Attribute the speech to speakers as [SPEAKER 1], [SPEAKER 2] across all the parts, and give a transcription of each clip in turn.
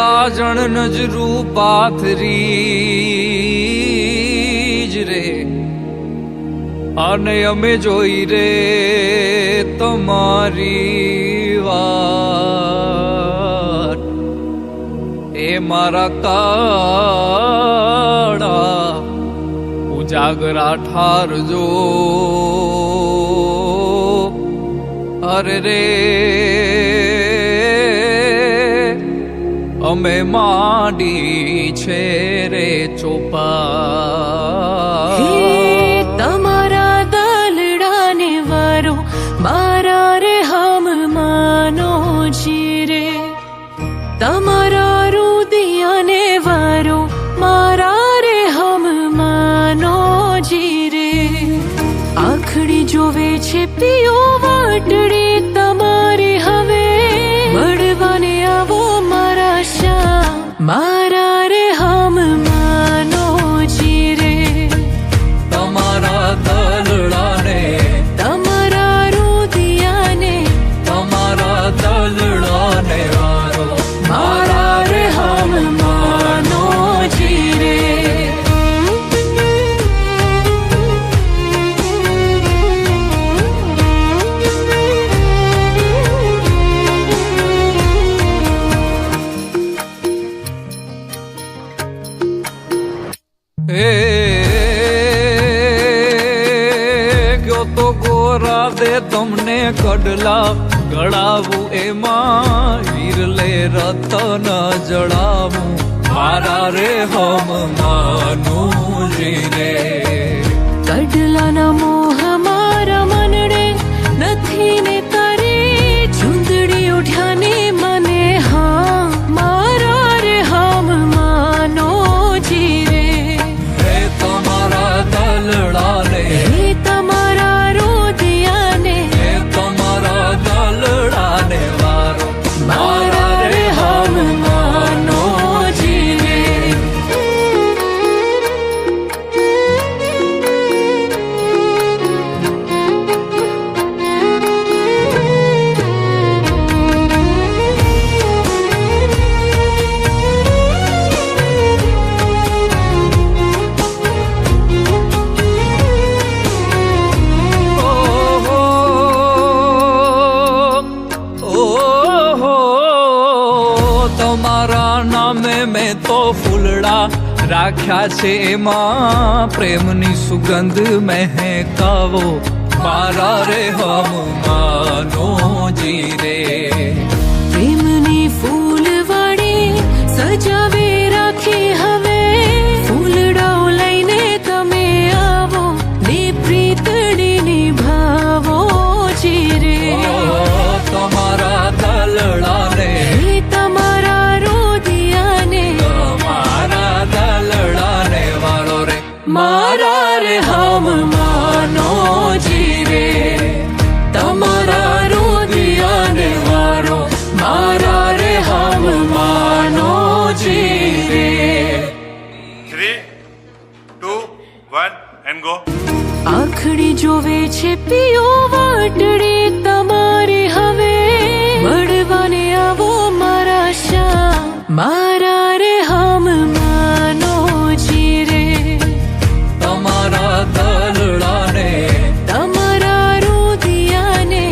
[SPEAKER 1] કાજણ નજરું પાથરી જ રે, અને અમે જોઈ રે તમારી વાત. એ મારા કાળા ઉજાગરા ઠારજો. અરે રે અમે માંડી છે રે ચોપા.
[SPEAKER 2] તમારા દલડાને વારો મારા રે હમ માનો જીરે, તમારા રુદિયાને વારો મારા રે હમ માનો જીરે. આખડી જોવે છે પીઓ વાટડી તમારી હવે, મળવાને આવો મારા શ્યામ મારા રે હમ માનો જીરે.
[SPEAKER 1] તમારા દલડાને
[SPEAKER 2] તમારા રુદિયાને
[SPEAKER 1] તમારા દલડાને વારો
[SPEAKER 2] મારા રે હમ માનો જીરે.
[SPEAKER 1] ગયો તો ગોરા દે તમને કડલા ગળાવું, એમાં વીરલે રતન જડાવું મારા રે હમ માનું જીરે.
[SPEAKER 2] કડલાના મોહ મારા મનડે નથી ને તારી ચૂંદડી ઉઠ્યાને મને હા મારા રે હમ માનો જીરે.
[SPEAKER 1] હે તમારા દલડાને
[SPEAKER 2] હે તમારા રુદિયાને
[SPEAKER 1] હે તમારા દલડાને વારો
[SPEAKER 2] મારા રે હમ માનો જીરે.
[SPEAKER 1] તમારા નામે મેં તો ફૂલડા રાખ્યા છે, એમાં પ્રેમની સુગંધ મહેકાવો મારા રે હમ માનો જીરે.
[SPEAKER 2] પ્રેમની ફૂલવાડી સજાવે રાખી હવે, ફૂલડાઓ લઈને તમે આવો ને પ્રીતડી નિભાવો જીરે.
[SPEAKER 1] તમારા દલડાને
[SPEAKER 2] હે તમારા રુદિયાને
[SPEAKER 1] તમારા દલડાને વાળો રે
[SPEAKER 2] મારા રે હમ માનો જીરે. તમારા રુદિયાને વારો મારા રે હમ માનો જીરે.
[SPEAKER 3] 3, 2, 1 and go.
[SPEAKER 2] આખડી જોવે છે પીઓ વાટડી તમારી હવે, મળવાને આવો મારા શ્યામ મારા રે હમ માનો જીરે.
[SPEAKER 1] તમારા દલડાને
[SPEAKER 2] તમારા રુદિયાને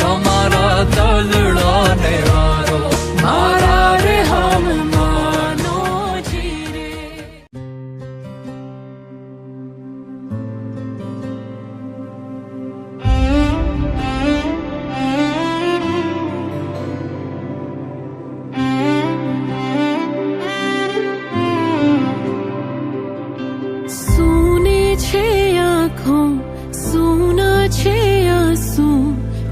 [SPEAKER 1] તમારા દલડાને વારો
[SPEAKER 2] મારા રે હમ માનો જીરે. સૂને છે આંખો સૂના છે આંસુ,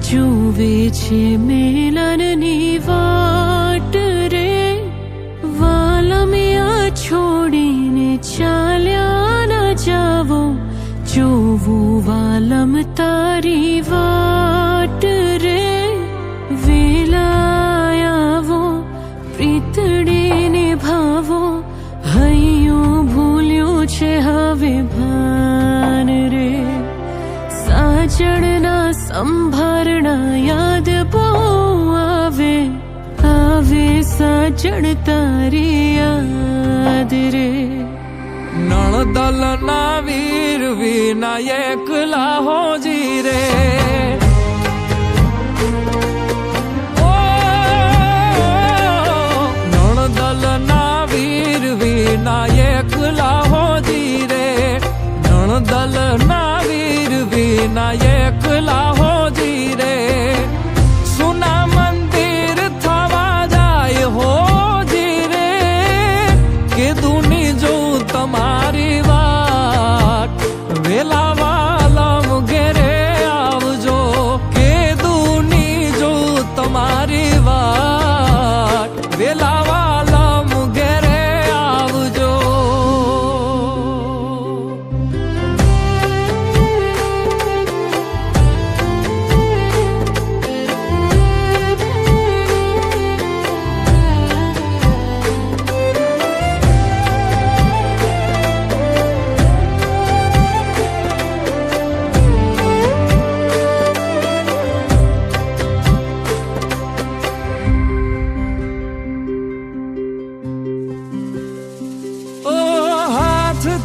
[SPEAKER 2] જોવે છે મિલનની વાટ રે. વાલમિયા છોડીને ચાલ્યા ન જાવો, જોવું વાલમ તારી વાટ રે. વેલાયાવો પ્રીતડી નિભાવો, હૈયું ભૂલ્યું છે હવે ભાન રે. સાજણના સંભારણા યાદ બહુ આવે આવે સાચડ તારી યાદ રે
[SPEAKER 1] નણદલ ના વીર વિના એકલા હોજી રે નણદલ ના વીર વિના એકલા હોજી રે નણદલ ના વીર વિના એકલા હોજી રે સુના મંદિર થવા જાય હોજી રે કે દુની જો તમારી વાત વેલા વાલમ ઘેરે આવજો કે દુની જો તમારી વાત વેલા વાલમ ઘેરે આવજો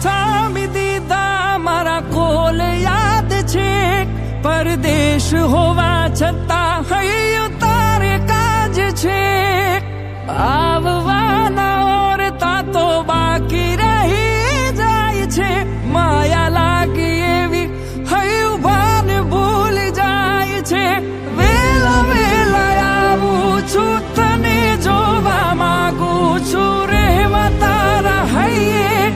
[SPEAKER 1] થામી દીધા મારા કોલ યાદ છે પરદેશ હોવા છતાં હૈયું તારે કાજ છે આવવાના ઓરતા તો બાકી રહી જાય છે માયા લાગી એવી હૈયું ભાન ભૂલી જાય છે વેલા વેલા આવું છું તને જોવા માંગુ છું રહેવા તારા હૈયે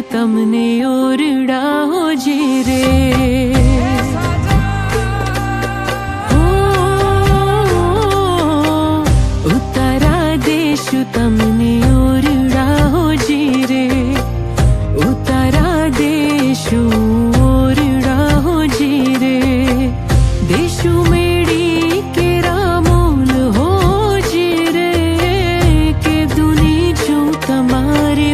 [SPEAKER 2] તમને ઓરડા હોજી રે ઉતારા દેશું તમને ઓરડા હોજી રે ઉતારા દેશું ઓરડા હોજી રે દેશું મેળી કે રામોલ હોજી રે કે દુની જો તમારી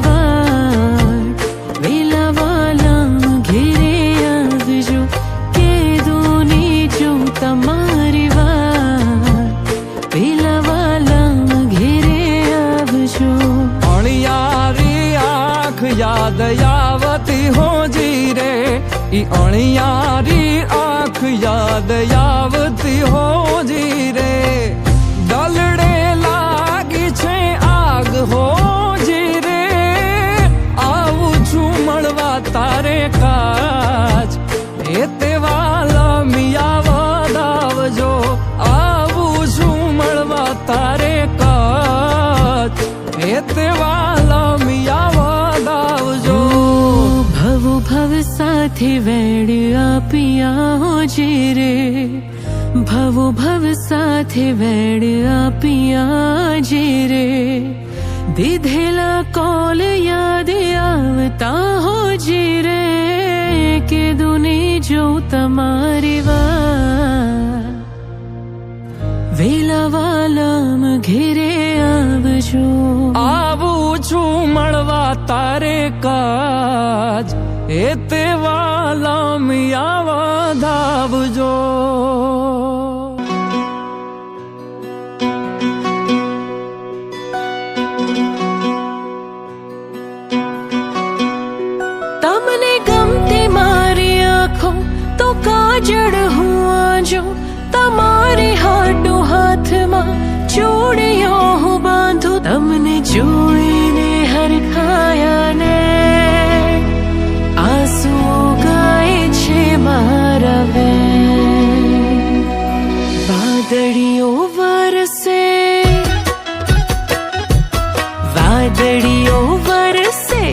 [SPEAKER 1] યાદ આવતી હોજી રે ઈ અણિયારી આંખ યાદ આવતી હોજી રે દલડે લાગી છે આગ હોજી રે આવું છું મળવા તારે કાજ એ તેવાલા મિયા વદાવજો આવું છું મળવા તારે કાજ એ તેવાલા મિયા
[SPEAKER 2] ભવ સાથે વેડ આપિયા હોજી રે ભવો ભવ સાથે વેડ આપિયા જી રે દીધેલા કોલ યાદ આવતા હોજી રે કે દુની જો તમારી વાત વેલા વાલમ ઘેરે આવજો
[SPEAKER 1] આવું છું મળવા તારે કાજ એ તે વાલા મિયા વધાવજો
[SPEAKER 2] તમને ગમતી મારી આંખો તો કાજળ હું આજો તમારી હાટો હાથમાં જોડિયો હું બાંધું તમને જોઈને હરખાયા ને આંસુ ગાય છે મારા વેણ વાદળીઓ વરસે વાદળીઓ વરસે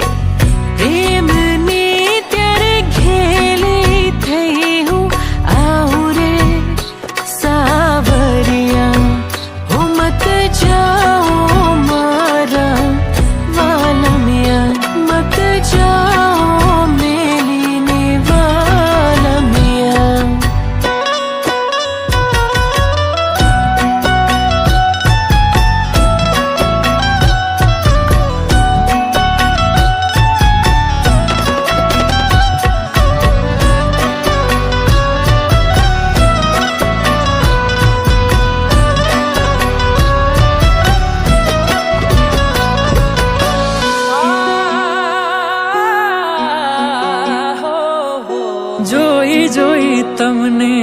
[SPEAKER 2] પ્રેમની ત્યારે ઘેલી થઈ હું આવું રે સાવરિયા હો મત જાઓ મારા વાલમિયા મત જાઓ મેલીને વાલમિયા
[SPEAKER 1] જોઈ તમને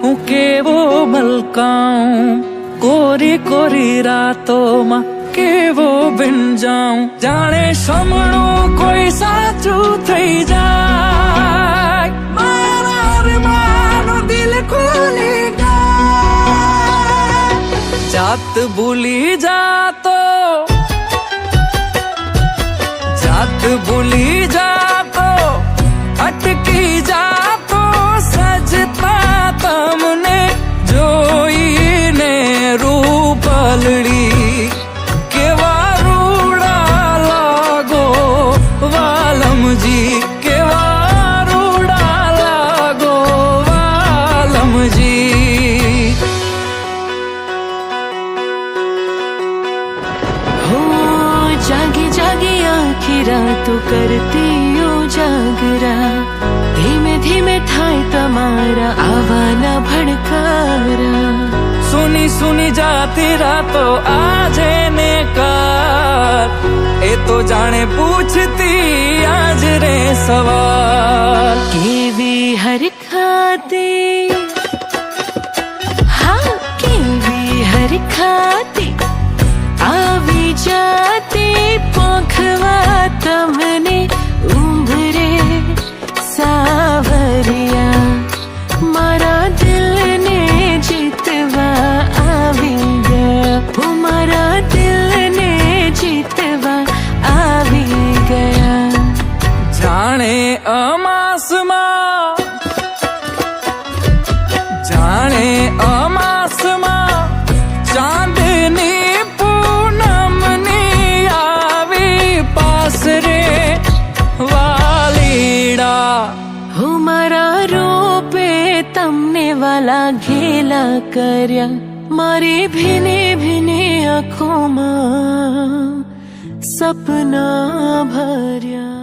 [SPEAKER 1] હું કેવો મલકાઉં, કોરી કોરી રાતોમાં કેવો બન જાઉં, જાણે સમણું કોઈ સાચું થઈ જાય, મારા અરમાનનું દિલ ખુલી જાય, જાત ભૂલી જાતો, જાત ભૂલી જાતો, અટકી જાતો, સજતા તમને જોઈને રૂપલડી, કેવા રૂડા લાગો વાલમજી, કેવા રૂડા લાગો વાલમજી.
[SPEAKER 2] हो जागी जागी आखी रातो करती उजागरा, धीमे धीमे થાય તમારા આવાના ભડકારા.
[SPEAKER 1] સુની સુની જાતી રાતો આજે ને કાલ, એ તો જાણે પૂછતી આજ રે સવાલ,
[SPEAKER 2] કેવી હરખાતી, હા કેવી હરખાતી, આવી જાતી પોખવા તમને ઉંભરે સાવરિયા, મારા દિલને જીતવા આવી ગયા, હું મારા દિલને જીતવા આવી ગયા.
[SPEAKER 1] જાણે અમાસમાં, જાણે અમાસમાં ચાંદની પૂનમની આવી પાસ રે વાલીડા,
[SPEAKER 2] હું મારા રૂપે તમને વાલા ઘેલા કર્યા, મારી ભીને ભીને આંખોમાં સપના ભર્યા.